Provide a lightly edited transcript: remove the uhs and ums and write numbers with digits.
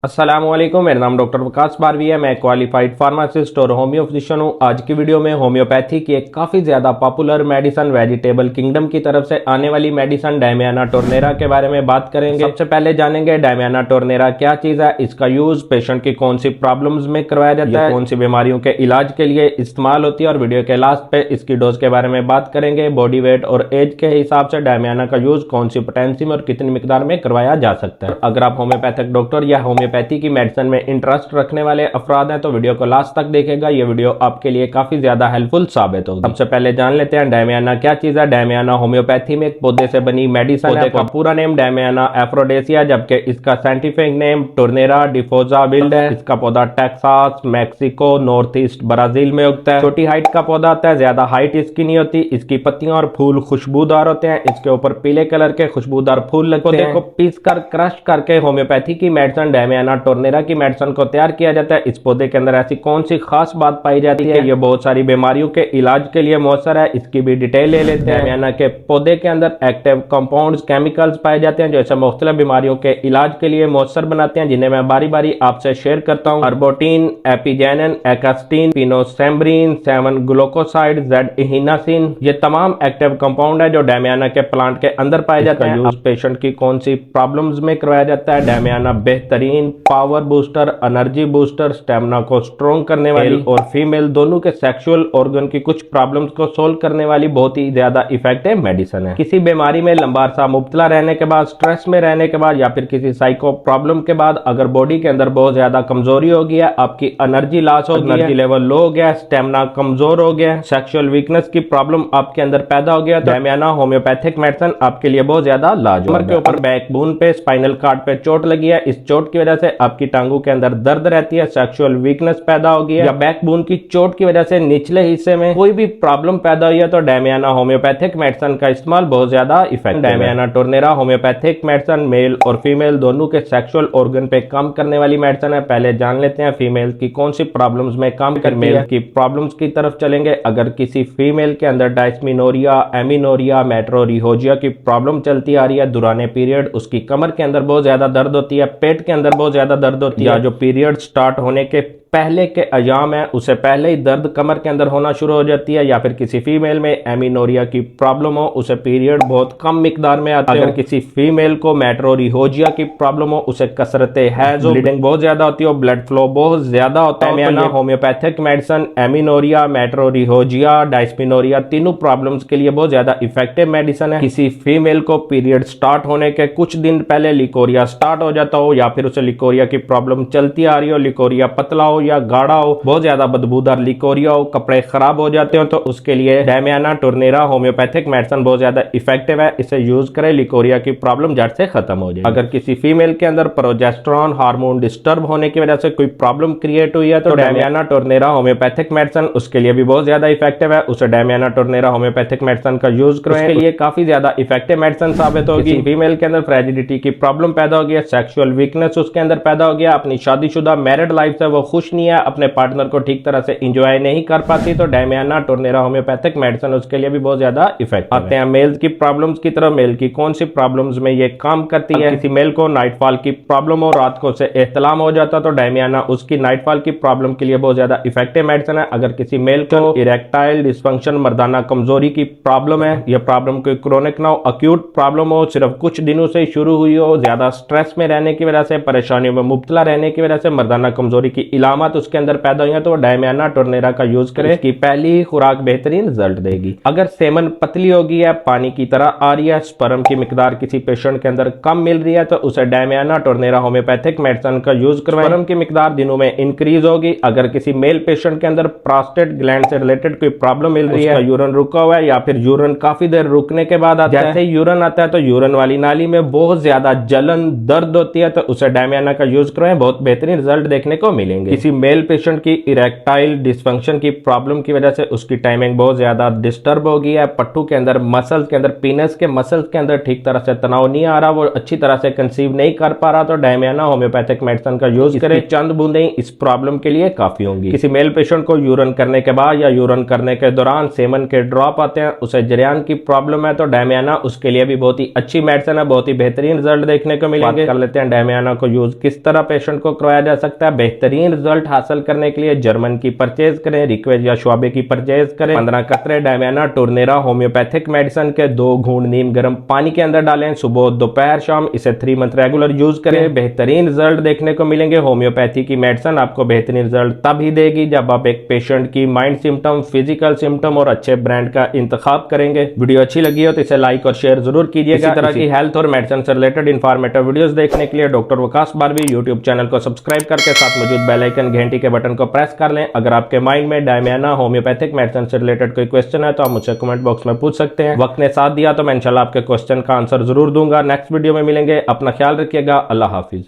अस्सलामुअलैकुम, मेरा नाम डॉक्टर वकास बारवी है। मैं क्वालिफाइड फार्मासिस्ट और होम्यो फिजिशियन हूँ। आज की वीडियो में होम्योपैथी की एक काफ़ी ज़्यादा पॉपुलर मेडिसिन वेजिटेबल किंगडम की तरफ से आने वाली मेडिसिन डैमियाना टोर्नेरा के बारे में बात करेंगे। सबसे पहले जानेंगे डैमियाना टोर्नेरा क्या चीज़ है, इसका यूज़ पेशेंट की कौन सी प्रॉब्लम्स में करवाया जाता है, कौन सी बीमारियों के इलाज के लिए इस्तेमाल होती है, और वीडियो के लास्ट पे इसकी डोज के बारे में बात करेंगे। बॉडी वेट और एज के हिसाब से डैमियाना का यूज़ कौन सी पोटेंसी में और कितनी मिकदार में करवाया जा सकता है। अगर आप होम्योपैथिक डॉक्टर या होम्योपैथी की मेडिसिन में इंटरेस्ट रखने वाले अफराद हैं तो वीडियो को लास्ट तक देखेगा। ये वीडियो आपके लिए काफी ज्यादा हेल्पफुल साबित होगी। सबसे पहले जान लेते हैं डैमियाना क्या चीज है। डैमियाना होम्योपैथी में एक पौधे से बनी मेडिसिन है। पूरा नेम डैमियाना एफ्रोडेसिया, जबकि इसका साइंटिफिक नेम टोर्नेरा डिफोजा विल्ड है। इसका पौधा Texas, Mexico, north east Brazil में उगता है। छोटी हाइट का पौधा होता है, ज्यादा हाइट इसकी नहीं होती। इसकी पत्तियां और फूल खुशबूदार होते हैं। इसके ऊपर पीले कलर के खुशबूदार फूल लगते हैं। पौधे को पीस कर क्रश करके होम्योपैथी की मेडिसिन डैमियाना टोर्नेरा की मेडिसिन को तैयार किया जाता है। इस पौधे के अंदर ऐसी कौन सी खास बात पाई जाती है, ये बहुत सारी बीमारियों के इलाज के लिए मौसर है, इसकी भी डिटेल ले लेते हैं। डैमियाना के पौधे के अंदर एक्टिव कंपाउंड्स, केमिकल्स पाए जाते हैं जो ऐसे मुख्तलिफ बीमारियों के इलाज के लिए मौसर बनाते हैं, जिन्हें मैं बारी बारी आपसे शेयर करता हूँ। अर्बोटीन, एपिजेनिन, एक्स्टीन, पिनोसेम्ब्रीन, 7 ग्लूकोसाइड, जेड-इहिनासिन, ये तमाम एक्टिव कंपाउंड है जो डैमियाना के प्लांट के अंदर पाए जाते हैं। उस पेशेंट की कौन सी प्रॉब्लम्स में करवाया जाता है। डैमियाना बेहतरीन power booster, energy booster, stamina को स्ट्रॉन्ग करने वाली और फीमेल दोनों के सेक्सुअल ऑर्गन की कुछ प्रॉब्लम्स को सोल्व करने वाली बहुत ही ज्यादा इफेक्टिव मेडिसिन है। किसी बीमारी में लंबा अरसा मुब्तला रहने के बाद, स्ट्रेस में रहने के बाद, या फिर किसी साइको प्रॉब्लम के बाद अगर बॉडी के अंदर बहुत ज्यादा कमजोरी हो गई है, आपकी एनर्जी लॉस हो गई, एनर्जी लेवल लो हो गया, स्टेमिना कमजोर हो गया, सेक्सुअल वीकनेस की प्रॉब्लम आपके अंदर पैदा हो गया, तो डैमियाना होम्योपैथिक मेडिसिन आपके लिए बहुत ज्यादा लाजवाब है। कमर के ऊपर बैकबोन पे, स्पाइनल कार्ड पे चोट लगी है, इस चोट की वजह से आपकी टांगों के अंदर दर्द रहती है, सेक्सुअल वीकनेस पैदा हो गई है, या बैकबोन की चोट की वजह से निचले हिस्से में कोई भी प्रॉब्लम पैदा हुई है, तो डैमियाना होम्योपैथिक मेडिसिन का इस्तेमाल बहुत ज्यादा इफेक्टिव है। डैमियाना टोर्नेरा होम्योपैथिक मेडिसिन मेल और फीमेल दोनों के सेक्सुअल ऑर्गन पे काम करने वाली मेडिसिन है। पहले जान लेते हैं फीमेल की कौन सी प्रॉब्लम्स में काम करती है। मेल की प्रॉब्लम्स की तरफ चलेंगे। अगर किसी फीमेल के अंदर डायस्मिनोरिया, एमिनोरिया, मेट्रोरिहोजिया की प्रॉब्लम चलती आ रही है दुराने पीरियड, उसकी कमर के अंदर बहुत ज्यादा दर्द होती है, पेट के अंदर बहुत ज्यादा दर्द होती है, या जो पीरियड स्टार्ट होने के पहले के अयाम है उसे पहले ही दर्द कमर के अंदर होना शुरू हो जाती है, या फिर किसी फीमेल में एमिनोरिया की प्रॉब्लम हो, उसे पीरियड बहुत कम मिकदार में आते हैं। अगर किसी फीमेल को मेट्रोरिहोजिया की प्रॉब्लम हो, उसे कसरते हैज, ब्लीडिंग बहुत ज्यादा होती है, ब्लड फ्लो बहुत ज्यादा होता है, तो होम्योपैथिक मेडिसिन एमिनोरिया, मेट्रोरिहोजिया, डायस्मिनोरिया तीनों प्रॉब्लम्स के लिए बहुत ज्यादा इफेक्टिव मेडिसिन है। किसी फीमेल को पीरियड स्टार्ट होने के कुछ दिन पहले लिकोरिया स्टार्ट हो जाता हो, या फिर उसे लिकोरिया की प्रॉब्लम चलती आ रही हो, लिकोरिया पतला हो या गाढ़ा हो, बहुत ज्यादा बदबूदार लिकोरिया हो, कपड़े खराब हो जाते हो, तो उसके लिए डैमियाना टोर्नेरा होम्योपैथिक मेडिसिन बहुत ज्यादा इफेक्टिव है। इसे यूज करें, लिकोरिया की प्रॉब्लम जड़ से खत्म हो जाए। अगर किसी फीमेल के अंदर प्रोजेस्टेरोन हार्मोन डिस्टर्ब होने की वजह से कोई प्रॉब्लम क्रिएट हुई है, तो डैमियाना टोर्नेरा होम्योपैथिक मेडिसिन उसके लिए भी बहुत ज्यादा इफेक्टिव है। उसे डैमियाना टोर्नेरा होम्योपैथिक मेडिसिन का यूज करें, उसके लिए काफी ज्यादा इफेक्टिव मेडिसिन साबित होगी। फीमेल के अंदर फ्रेजिलिटी की प्रॉब्लम पैदा हो गई है, सेक्सुअल वीकनेस उसके अंदर पैदा हो गया, अपनी शादीशुदा मैरिड लाइफ से वो खुश नहीं है, अपने पार्टनर को ठीक तरह से एंजॉय नहीं कर पाती, तो डैमियाना टोर्नेरा होम्योपैथिक मेडिसिन उसके लिए भी बहुत ज्यादा इफेक्टिव है। आते हैं मेल्स की प्रॉब्लम्स की तरफ। मेल की कौन सी प्रॉब्लम्स में ये काम करती है। किसी मेल को नाइटफॉल की प्रॉब्लम हो, रात को उसे एहतलाम हो जाता, तो डैमियाना उसकी नाइटफॉल की प्रॉब्लम के लिए बहुत ज्यादा इफेक्टिव मेडिसिन है। अगर किसी मेल को इरेक्टाइल डिस्फंक्शन, मर्दाना कमजोरी की प्रॉब्लम है, यह प्रॉब्लम कोई क्रोनिक ना हो, अक्यूट प्रॉब्लम हो, सिर्फ कुछ दिनों से शुरू हुई हो, ज्यादा स्ट्रेस में रहने की वजह से, परेशानियों में मुब्तला रहने की वजह से मर्दाना कमजोरी की इलामत उसके अंदर पैदा हुई है, तो डैमियाना टोर्नेरा का यूज करें। इसकी पहली खुराक बेहतरीन रिजल्ट देगी। अगर सेमन पतली होगी है, पानी की तरह आ रही है, स्पर्म की मिकदार किसी पेशेंट के अंदर कम मिल रही है, तो उसे डैमियाना टोर्नेरा होम्योपैथिक मेडिसिन का यूज करवाएं। स्पर्म की मिकदार दिनों में इंक्रीज होगी। अगर किसी मेल पेशेंट के अंदर प्रोस्टेट ग्लैंड से रिलेटेड कोई प्रॉब्लम मिल रही है, यूरिन रुका हुआ है, या फिर यूरिन काफी देर रुकने के बाद आता है, जैसे यूरिन आता है तो यूरिन वाली नाली में बहुत ज्यादा जलन दर्द होती है, तो उसे डैमियाना का यूज करवाएं, बहुत बेहतरीन रिजल्ट देखने को मिलेंगे। किसी मेल पेशेंट की इरेक्टाइल डिसफंक्शन की प्रॉब्लम की वजह से उसकी टाइमिंग बहुत ज्यादा डिस्टर्ब हो गई है, पट्टू के अंदर मसल्स के अंदर पीनस के मसल्स के अंदर ठीक तरह से तनाव नहीं आ रहा, वो अच्छी तरह से कंसीव नहीं कर पा रहा, तो डायमियाना होम्योपैथिक मेडिसिन का यूज करें। चंद बूंदें इस प्रॉब्लम के लिए काफी होंगी। किसी मेल पेशेंट को यूरिन करने के बाद या यूरिन करने के दौरान सेमन के ड्रॉप आते हैं, उसे जरियान की प्रॉब्लम है, तो डायमियाना उसके लिए भी बहुत ही अच्छी मेडिसिन है, बहुत ही बेहतरीन रिजल्ट देखने को मिलेंगे। कर लेते हैं डायमियाना को यूज किस तरह पेशेंट को करवाया जा सकता है। बेहतरीन रिजल्ट हासिल करने के लिए जर्मन की परचेज करें, रिक्वेज या श्वाबे की परचेज करें। 15 कतरे डायमियाना टूर्नेरा होम्योपैथिक मेडिसिन के 2 घूंट नीम गर्म पानी के अंदर डालें, सुबह दोपहर शाम। इसे 3 मंथ रेगुलर यूज करें, बेहतरीन रिजल्ट देखने को मिलेंगे। होम्योपैथी की मेडिसिन आपको बेहतरीन रिजल्ट तब ही देगी जब आप एक पेशेंट की माइंड सिम्टम, फिजिकल सिम्टम और अच्छे ब्रांड का इंतखाब करेंगे। वीडियो अच्छी लगी हो तो इसे लाइक और शेयर जरूर कीजिएगा। इसी तरह की हेल्थ और मेडिसिन से रिलेटेड इंफॉर्मेटिव वीडियोस देखने के लिए doctor Waqas Barvi YouTube channel को सब्सक्राइब करके साथ मौजूद बेल आइकन घंटी के बटन को प्रेस कर लें। अगर आपके माइंड में डायमियाना होम्योपैथिक मेडिसिन से रिलेटेड कोई क्वेश्चन है तो आप मुझसे कमेंट बॉक्स में पूछ सकते हैं। वक्त ने साथ दिया तो मैं इंशाल्लाह आपके क्वेश्चन का आंसर जरूर दूंगा। नेक्स्ट वीडियो में मिलेंगे, अपना ख्याल रखिएगा। अल्लाह हाफिज।